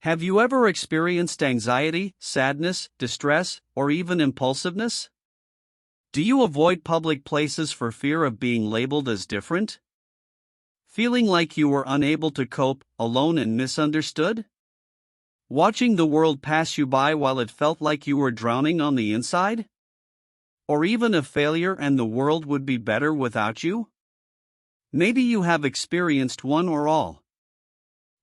Have you ever experienced anxiety, sadness, distress, or even impulsiveness? Do you avoid public places for fear of being labeled as different? Feeling like you were unable to cope, alone and misunderstood? Watching the world pass you by while it felt like you were drowning on the inside? Or even a failure and the world would be better without you? Maybe you have experienced one or all.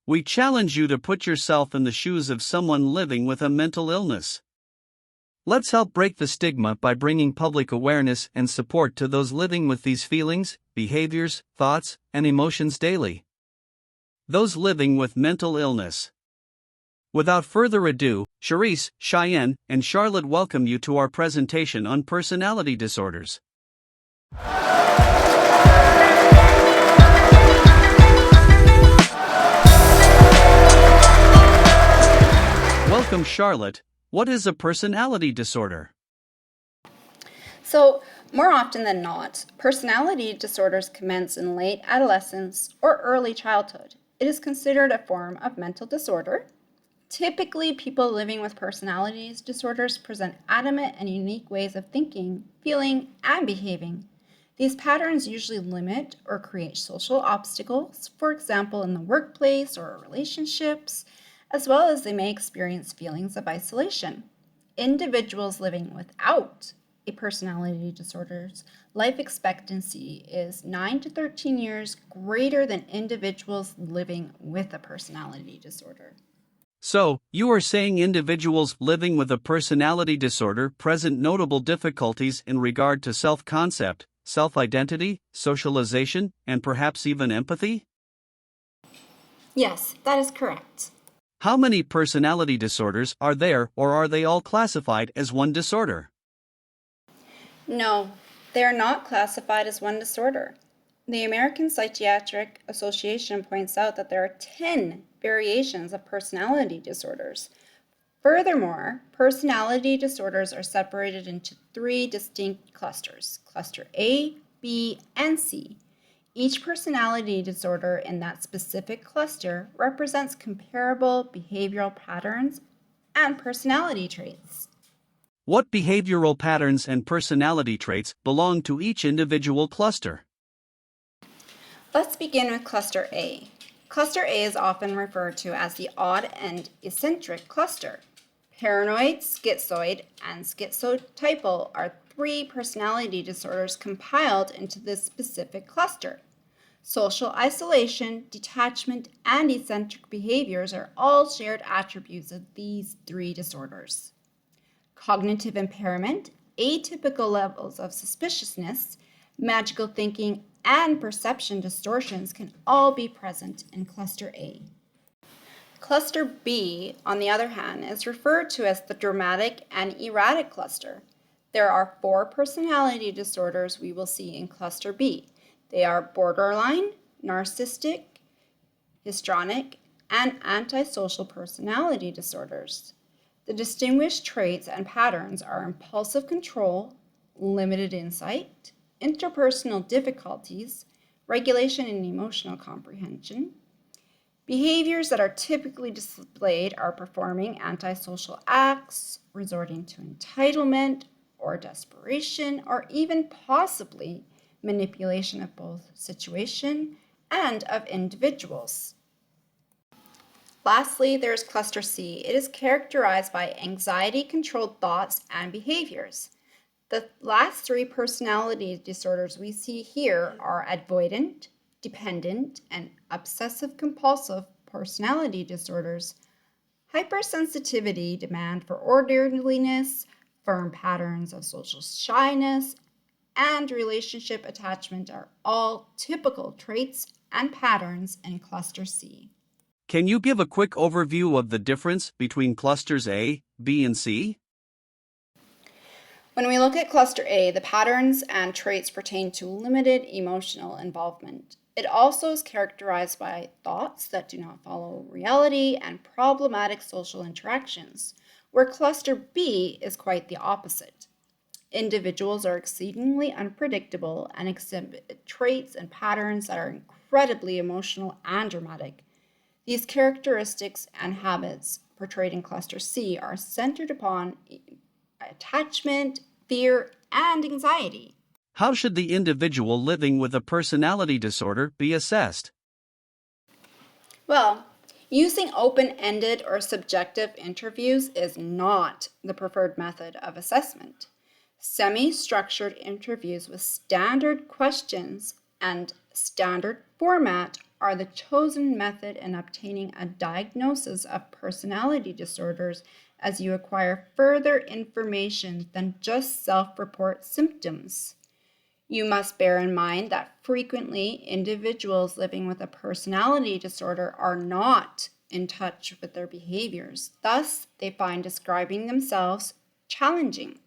We challenge you to put yourself in the shoes of someone living with a mental illness. Let's help break the stigma by bringing public awareness and support to those living with these feelings, behaviors, thoughts, and emotions daily. Those living with mental illness. Without further ado, Charisse, Cheyenne, and Charlotte welcome you to our presentation on personality disorders. Welcome, Charlotte. What is a personality disorder? So, more often than not, personality disorders commence in late adolescence or early childhood. It is considered a form of mental disorder. Typically, people living with personality disorders present adamant and unique ways of thinking, feeling, and behaving. These patterns usually limit or create social obstacles, for example, in the workplace or relationships, as well as they may experience feelings of isolation. Individuals living without a personality disorder's life expectancy is 9 to 13 years greater than individuals living with a personality disorder. So, you are saying individuals living with a personality disorder present notable difficulties in regard to self-concept, self-identity, socialization, and perhaps even empathy? Yes, that is correct. How many personality disorders are there, or are they all classified as one disorder? No, they are not classified as one disorder. The American Psychiatric Association points out that there are 10 variations of personality disorders. Furthermore, personality disorders are separated into 3 distinct clusters, cluster A, B, and C. Each personality disorder in that specific cluster represents comparable behavioral patterns and personality traits. What behavioral patterns and personality traits belong to each individual cluster? Let's begin with cluster A. Cluster A is often referred to as the odd and eccentric cluster. Paranoid, schizoid, and schizotypal are 3 personality disorders compiled into this specific cluster. Social isolation, detachment, and eccentric behaviors are all shared attributes of these 3 disorders. Cognitive impairment, atypical levels of suspiciousness, magical thinking, and perception distortions can all be present in cluster A. Cluster B, on the other hand, is referred to as the dramatic and erratic cluster. There are 4 personality disorders we will see in cluster B. They are borderline, narcissistic, histrionic, and antisocial personality disorders. The distinguished traits and patterns are impulsive control, limited insight, interpersonal difficulties, regulation and emotional comprehension. Behaviors that are typically displayed are performing antisocial acts, resorting to entitlement or desperation, or even possibly manipulation of both situation and of individuals. Lastly, there's cluster C. It is characterized by anxiety-controlled thoughts and behaviors. The last 3 personality disorders we see here are avoidant, dependent, and obsessive-compulsive personality disorders. Hypersensitivity, demand for orderliness, firm patterns of social shyness, and relationship attachment are all typical traits and patterns in cluster C. Can you give a quick overview of the difference between clusters A, B, and C? When we look at cluster A, the patterns and traits pertain to limited emotional involvement. It also is characterized by thoughts that do not follow reality and problematic social interactions, where cluster B is quite the opposite. Individuals are exceedingly unpredictable and exhibit traits and patterns that are incredibly emotional and dramatic. These characteristics and habits portrayed in Cluster C are centered upon attachment, fear, and anxiety. How should the individual living with a personality disorder be assessed? Well, using open-ended or subjective interviews is not the preferred method of assessment. Semi-structured interviews with standard questions and standard format are the chosen method in obtaining a diagnosis of personality disorders as you acquire further information than just self-report symptoms. You must bear in mind that frequently individuals living with a personality disorder are not in touch with their behaviors. Thus, they find describing themselves challenging.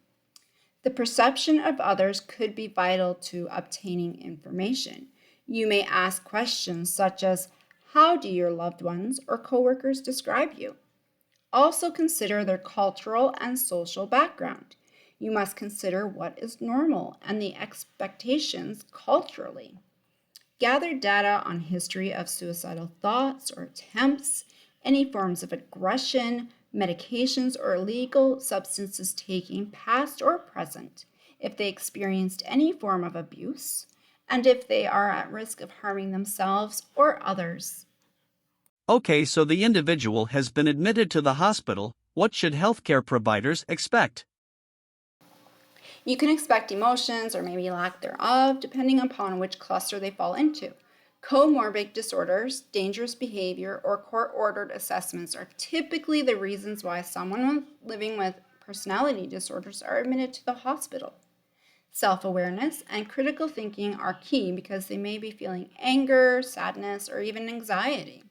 The perception of others could be vital to obtaining information. You may ask questions such as, how do your loved ones or coworkers describe you? Also consider their cultural and social background. You must consider what is normal and the expectations culturally. Gather data on history of suicidal thoughts or attempts, any forms of aggression, medications or illegal substances taking, past or present, if they experienced any form of abuse, and if they are at risk of harming themselves or others. Okay, so the individual has been admitted to the hospital. What should healthcare providers expect? You can expect emotions or maybe lack thereof, depending upon which cluster they fall into. Comorbid disorders, dangerous behavior, or court-ordered assessments are typically the reasons why someone living with personality disorders are admitted to the hospital. Self-awareness and critical thinking are key because they may be feeling anger, sadness, or even anxiety.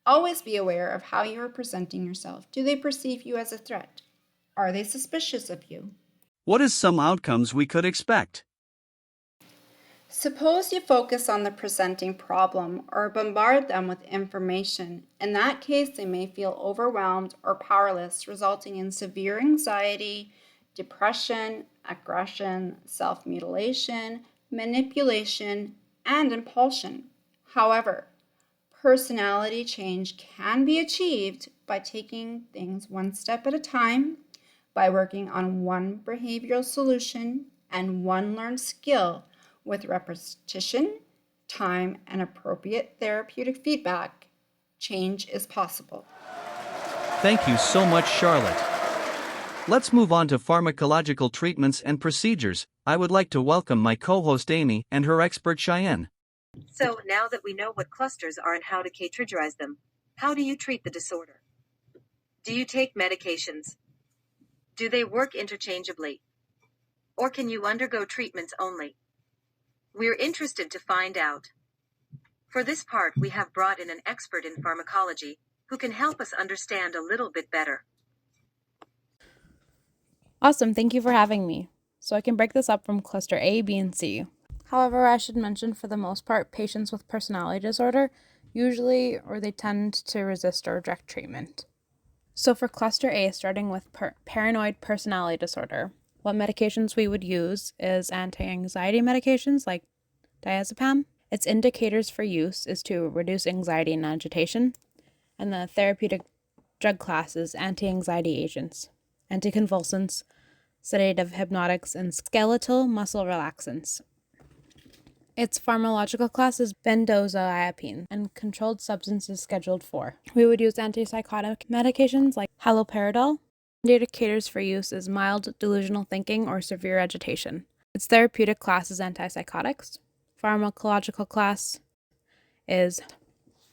Always be aware of how you are presenting yourself. Do they perceive you as a threat? Are they suspicious of you? What is some outcomes we could expect? Suppose you focus on the presenting problem or bombard them with information. In that case, they may feel overwhelmed or powerless, resulting in severe anxiety, depression, aggression, self-mutilation, manipulation, and impulsion. However, personality change can be achieved by taking things one step at a time, by working on one behavioral solution and one learned skill with repetition, time, and appropriate therapeutic feedback. Change is possible. Thank you so much, Charlotte. Let's move on to pharmacological treatments and procedures. I would like to welcome my co-host Amy and her expert Cheyenne. So, now that we know what clusters are and how to categorize them, how do you treat the disorder? Do you take medications? Do they work interchangeably? Or can you undergo treatments only? We're interested to find out. For this part, we have brought in an expert in pharmacology who can help us understand a little bit better. Awesome, thank you for having me. So I can break this up from cluster A, B, and C. However, I should mention for the most part, patients with personality disorder they tend to resist or reject treatment. So for cluster A, starting with paranoid personality disorder, what medications we would use is anti-anxiety medications like diazepam. Its indicators for use is to reduce anxiety and agitation, and the therapeutic drug class is anti-anxiety agents, anticonvulsants, sedative hypnotics, and skeletal muscle relaxants. Its pharmacological class is benzodiazepine and controlled substances scheduled 4. We would use antipsychotic medications like haloperidol. Indicators for use is mild delusional thinking or severe agitation. Its therapeutic class is antipsychotics. Pharmacological class is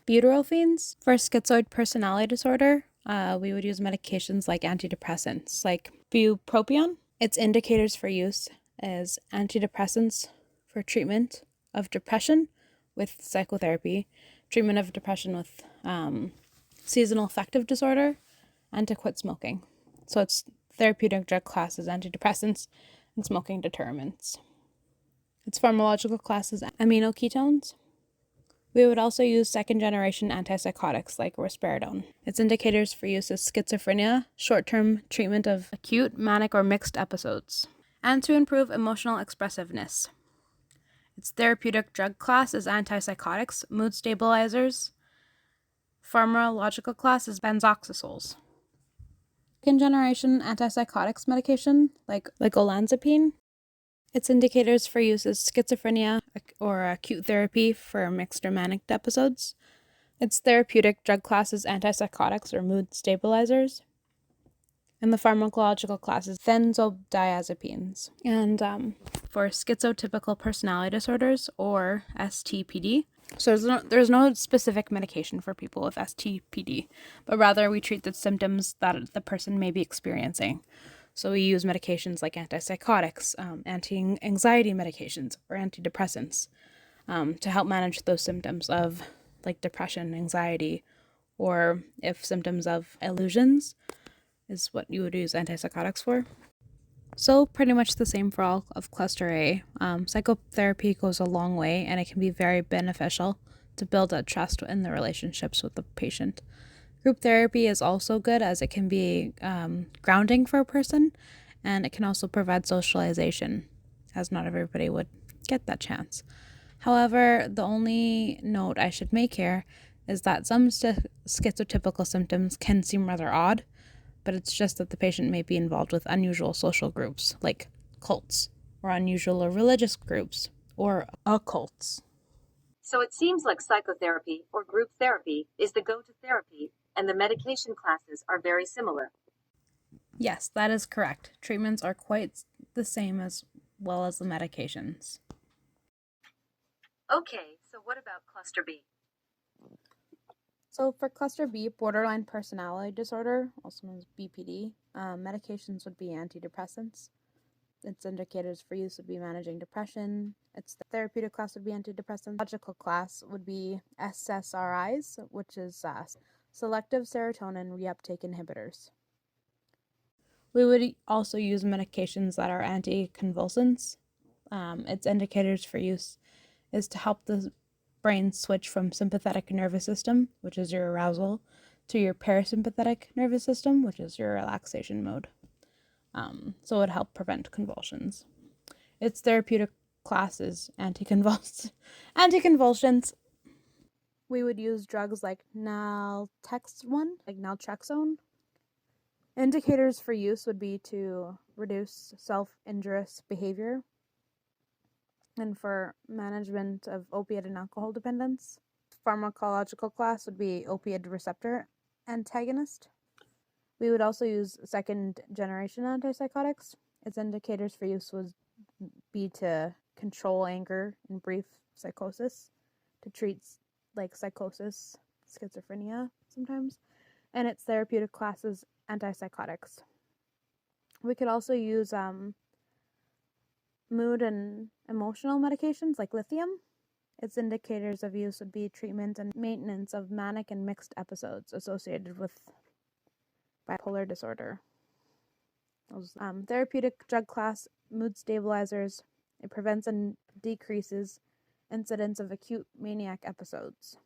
buprenorphines. For schizoid personality disorder, we would use medications like antidepressants, like bupropion. Its indicators for use is antidepressants for treatment of depression with psychotherapy, treatment of depression with seasonal affective disorder, and to quit smoking. So its therapeutic drug class is antidepressants and smoking deterrents. Its pharmacological class is aminoketones. We would also use second-generation antipsychotics like risperidone. Its indicators for use is schizophrenia, short-term treatment of acute, manic, or mixed episodes, and to improve emotional expressiveness. Its therapeutic drug class is antipsychotics, mood stabilizers, pharmacological class is benzoxazoles. Second-generation antipsychotics medication, like olanzapine. Its indicators for use is schizophrenia or acute therapy for mixed or manic episodes. Its therapeutic drug class is antipsychotics or mood stabilizers. And the pharmacological class is benzodiazepines. And for schizotypical personality disorders, or STPD, so there's no specific medication for people with STPD, but rather we treat the symptoms that the person may be experiencing. So we use medications like antipsychotics, anti-anxiety medications, or antidepressants to help manage those symptoms of like depression, anxiety, or if symptoms of illusions is what you would use antipsychotics for. So pretty much the same for all of Cluster A. Psychotherapy goes a long way, and it can be very beneficial to build a trust in the relationships with the patient. Group therapy is also good as it can be grounding for a person, and it can also provide socialization, as not everybody would get that chance. However, the only note I should make here is that some schizotypical symptoms can seem rather odd, but it's just that the patient may be involved with unusual social groups, like cults, or unusual or religious groups, or occults. So it seems like psychotherapy or group therapy is the go-to therapy, and the medication classes are very similar. Yes, that is correct. Treatments are quite the same as well as the medications. Okay, so what about Cluster B? So for Cluster B, borderline personality disorder, also known as BPD, medications would be antidepressants. Its indicators for use would be managing depression. Its therapeutic class would be antidepressants. Logical class would be SSRIs, which is selective serotonin reuptake inhibitors. We would also use medications that are anticonvulsants. Its indicators for use is to help the brain switch from sympathetic nervous system, which is your arousal, to your parasympathetic nervous system, which is your relaxation mode. So it would help prevent convulsions. Its therapeutic class is anticonvulsants. We would use drugs like naltrexone. Indicators for use would be to reduce self-injurious behavior and for management of opiate and alcohol dependence. Pharmacological class would be opioid receptor antagonist. We would also use second-generation antipsychotics. Its indicators for use would be to control anger and brief psychosis, to treat like psychosis, schizophrenia sometimes, and its therapeutic class is antipsychotics. We could also use mood and emotional medications like lithium. Its indicators of use would be treatment and maintenance of manic and mixed episodes associated with bipolar disorder. Therapeutic drug class, mood stabilizers. It prevents and decreases incidence of acute maniac episodes.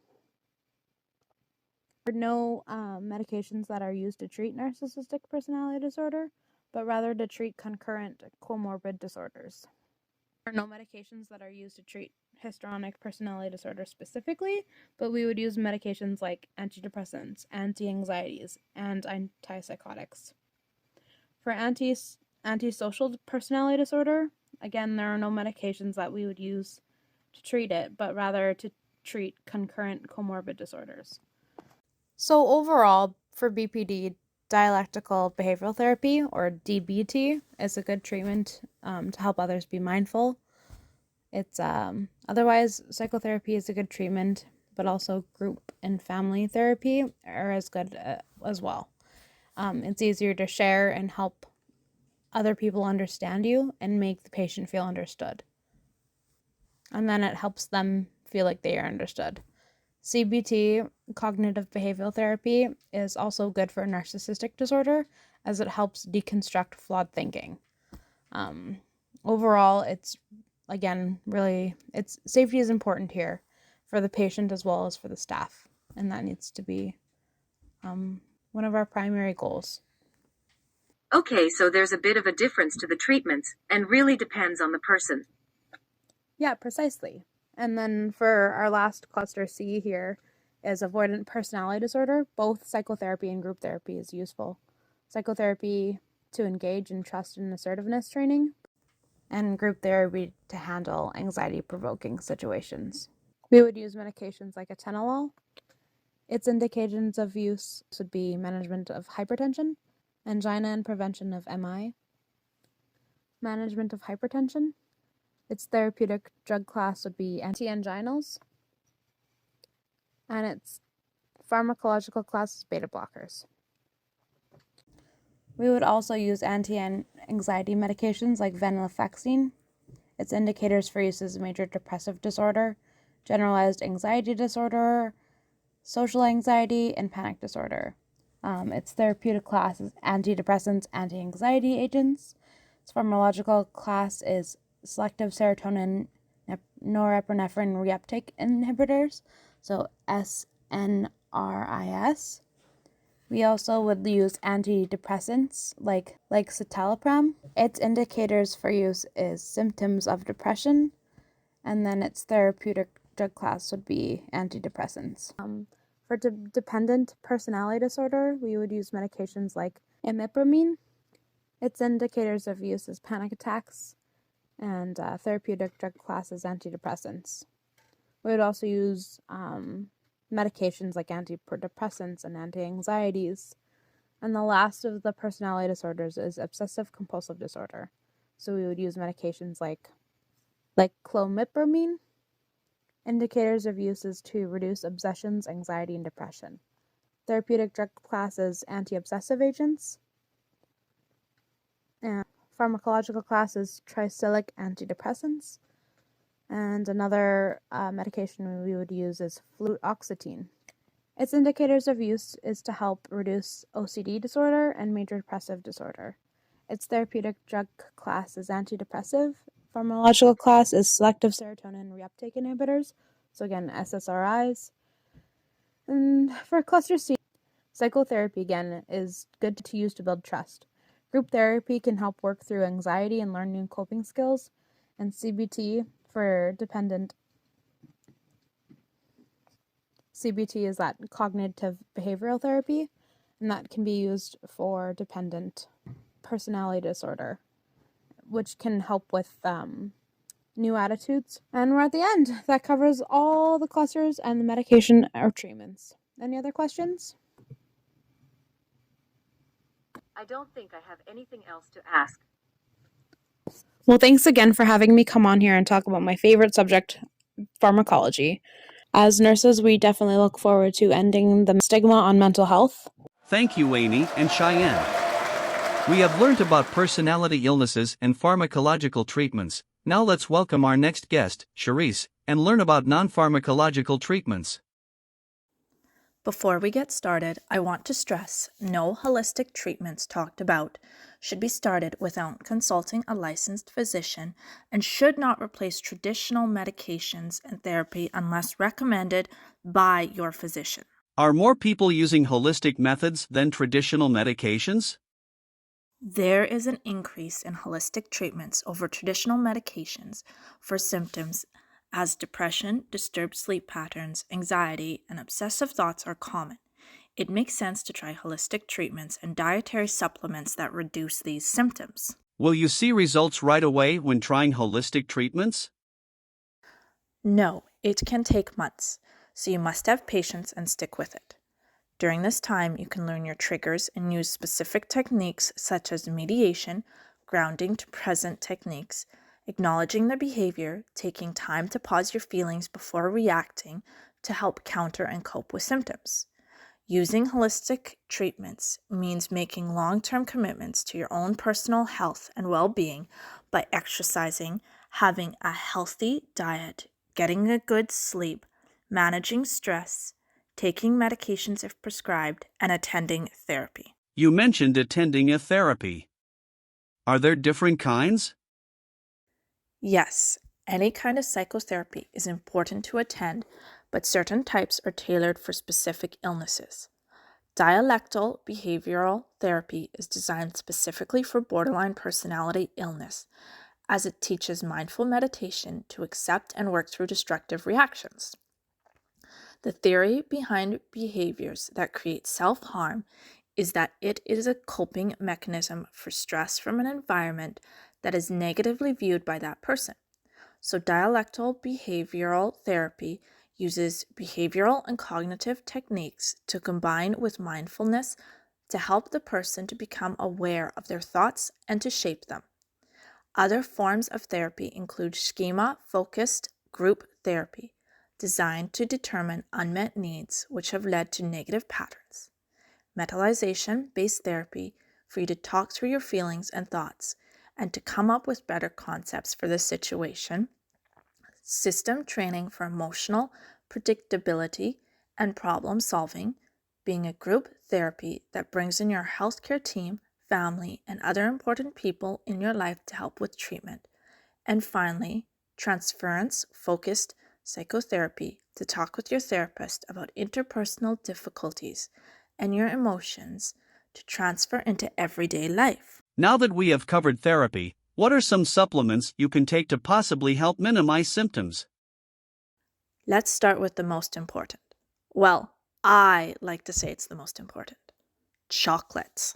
There are no medications that are used to treat narcissistic personality disorder, but rather to treat concurrent comorbid disorders. There are no medications that are used to treat histrionic personality disorder specifically, but we would use medications like antidepressants, anti-anxieties, and antipsychotics. For antisocial personality disorder, again, there are no medications that we would use to treat it, but rather to treat concurrent comorbid disorders. So overall, for BPD, dialectical behavioral therapy, or DBT, is a good treatment to help others be mindful. It's otherwise, psychotherapy is a good treatment, but also group and family therapy are as good as well. It's easier to share and help other people understand you and make the patient feel understood. And then it helps them feel like they are understood. CBT, cognitive behavioral therapy, is also good for narcissistic disorder as it helps deconstruct flawed thinking. Overall, it's safety is important here for the patient as well as for the staff, and that needs to be one of our primary goals. Okay, so there's a bit of a difference to the treatments, and really depends on the person. Yeah, precisely. And then for our last cluster C here is avoidant personality disorder. Both psychotherapy and group therapy is useful. Psychotherapy to engage in trust and assertiveness training, and group therapy to handle anxiety-provoking situations. We would use medications like atenolol. Its indications of use would be management of hypertension, angina and prevention of MI. Management of hypertension. Its therapeutic drug class would be anti-anginals, and its pharmacological class is beta blockers. We would also use anti-anxiety medications like venlafaxine. Its indicators for use is major depressive disorder, generalized anxiety disorder, social anxiety, and panic disorder. Its therapeutic class is antidepressants, anti-anxiety agents. Its pharmacological class is selective serotonin norepinephrine reuptake inhibitors, so SNRIs. We also would use antidepressants like citalopram. Its indicators for use is symptoms of depression, and then its therapeutic drug class would be antidepressants. For dependent personality disorder, we would use medications like imipramine. Its indicators of use is panic attacks, and therapeutic drug class is antidepressants. We would also use medications like antidepressants and anti-anxieties. And the last of the personality disorders is obsessive compulsive disorder. So we would use medications like clomipramine. Indicators of use is to reduce obsessions, anxiety, and depression. Therapeutic drug class is anti-obsessive agents. And pharmacological class is tricyclic antidepressants. And another medication we would use is fluoxetine. Its indicators of use is to help reduce OCD disorder and major depressive disorder. Its therapeutic drug class is antidepressive. Pharmacological class is selective serotonin reuptake inhibitors, so again, SSRIs. And for cluster C, psychotherapy again is good to use to build trust. Group therapy can help work through anxiety and learn new coping skills, and CBT for dependent. CBT is that cognitive behavioral therapy, and that can be used for dependent personality disorder, which can help with new attitudes. And we're at the end. That covers all the clusters and the medication or treatments. Any other questions? I don't think I have anything else to ask. Well, thanks again for having me come on here and talk about my favorite subject, pharmacology. As nurses, we definitely look forward to ending the stigma on mental health. Thank you, Amy and Cheyenne. We have learned about personality illnesses and pharmacological treatments. Now let's welcome our next guest, Charisse, and learn about non-pharmacological treatments. Before we get started, I want to stress no holistic treatments talked about should be started without consulting a licensed physician and should not replace traditional medications and therapy unless recommended by your physician. Are more people using holistic methods than traditional medications? There is an increase in holistic treatments over traditional medications for symptoms as depression, disturbed sleep patterns, anxiety, and obsessive thoughts are common. It makes sense to try holistic treatments and dietary supplements that reduce these symptoms. Will you see results right away when trying holistic treatments? No, it can take months, so you must have patience and stick with it. During this time, you can learn your triggers and use specific techniques such as mediation, grounding to present techniques, acknowledging the behavior, taking time to pause your feelings before reacting to help counter and cope with symptoms. Using holistic treatments means making long-term commitments to your own personal health and well-being by exercising, having a healthy diet, getting a good sleep, managing stress, taking medications if prescribed, and attending therapy. You mentioned attending a therapy. Are there different kinds? Yes, any kind of psychotherapy is important to attend, but certain types are tailored for specific illnesses. Dialectal behavioral therapy is designed specifically for borderline personality illness, as it teaches mindful meditation to accept and work through destructive reactions. The theory behind behaviors that create self-harm is that it is a coping mechanism for stress from an environment that is negatively viewed by that person. So dialectical behavioral therapy uses behavioral and cognitive techniques to combine with mindfulness to help the person to become aware of their thoughts and to shape them. Other forms of therapy include schema-focused group therapy, designed to determine unmet needs which have led to negative patterns. Metallization-based therapy for you to talk through your feelings and thoughts and to come up with better concepts for the situation. System training for emotional predictability and problem solving, being a group therapy that brings in your healthcare team, family, and other important people in your life to help with treatment. And finally, transference-focused psychotherapy to talk with your therapist about interpersonal difficulties and your emotions to transfer into everyday life. Now that we have covered therapy, what are some supplements you can take to possibly help minimize symptoms? Let's start with the most important. Well, I like to say it's the most important. Chocolates.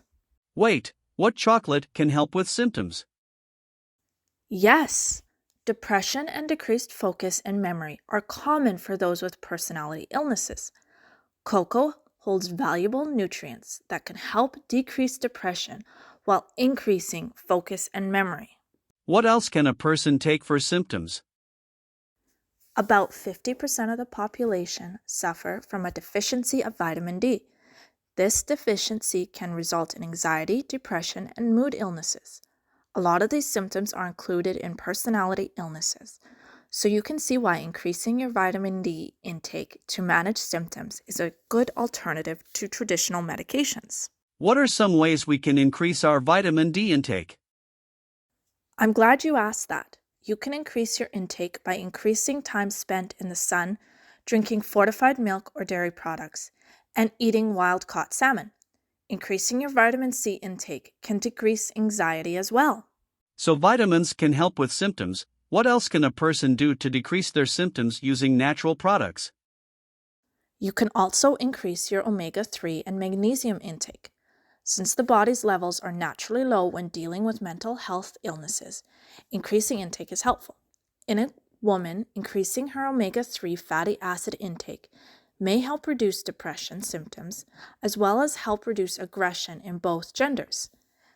Wait, what chocolate can help with symptoms? Yes, depression and decreased focus and memory are common for those with personality illnesses. Cocoa holds valuable nutrients that can help decrease depression while increasing focus and memory. What else can a person take for symptoms? About 50% of the population suffer from a deficiency of vitamin D. This deficiency can result in anxiety, depression, and mood illnesses. A lot of these symptoms are included in personality illnesses, so you can see why increasing your vitamin D intake to manage symptoms is a good alternative to traditional medications. What are some ways we can increase our vitamin D intake? I'm glad you asked that. You can increase your intake by increasing time spent in the sun, drinking fortified milk or dairy products, and eating wild-caught salmon. Increasing your vitamin C intake can decrease anxiety as well. So vitamins can help with symptoms. What else can a person do to decrease their symptoms using natural products? You can also increase your omega-3 and magnesium intake. Since the body's levels are naturally low when dealing with mental health illnesses, increasing intake is helpful. In a woman, increasing her omega-3 fatty acid intake may help reduce depression symptoms, as well as help reduce aggression in both genders.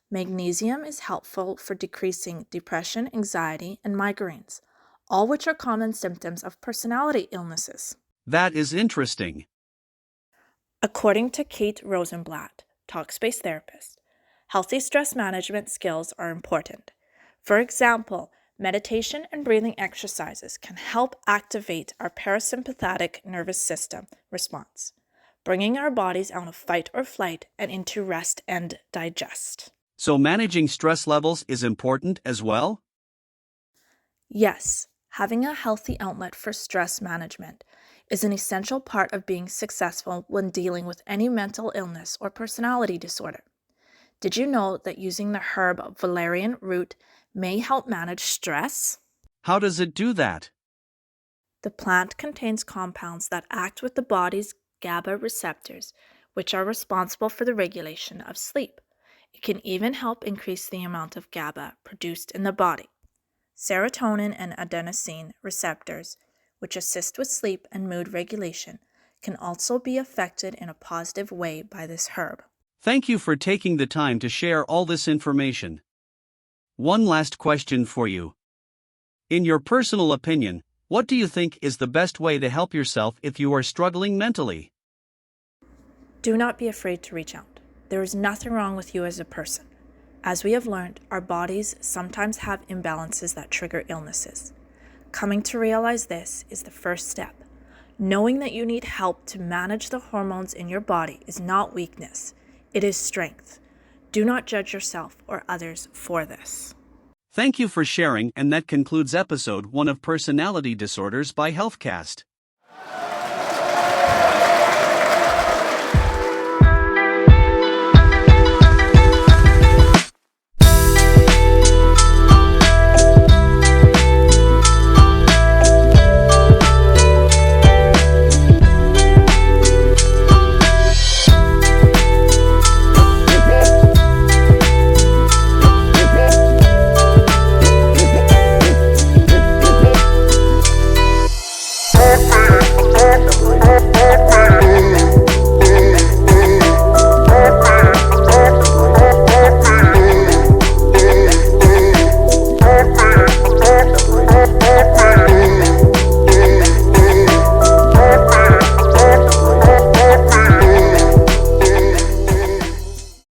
Magnesium is helpful for decreasing depression, anxiety, and migraines, all which are common symptoms of personality illnesses. That is interesting. According to Kate Rosenblatt, talk-based therapist, healthy stress management skills are important. For example, meditation and breathing exercises can help activate our parasympathetic nervous system response, bringing our bodies out of fight or flight and into rest and digest. So managing stress levels is important as well? Yes, having a healthy outlet for stress management is an essential part of being successful when dealing with any mental illness or personality disorder. Did you know that using the herb valerian root may help manage stress? How does it do that? The plant contains compounds that act with the body's GABA receptors, which are responsible for the regulation of sleep. It can even help increase the amount of GABA produced in the body. Serotonin and adenosine receptors, which assist with sleep and mood regulation, can also be affected in a positive way by this herb. Thank you for taking the time to share all this information. One last question for you. In your personal opinion, what do you think is the best way to help yourself if you are struggling mentally? Do not be afraid to reach out. There is nothing wrong with you as a person. As we have learned, our bodies sometimes have imbalances that trigger illnesses. Coming to realize this is the first step. Knowing that you need help to manage the hormones in your body is not weakness, it is strength. Do not judge yourself or others for this. Thank you for sharing, and that concludes episode 1 of Personality Disorders by HealthCast.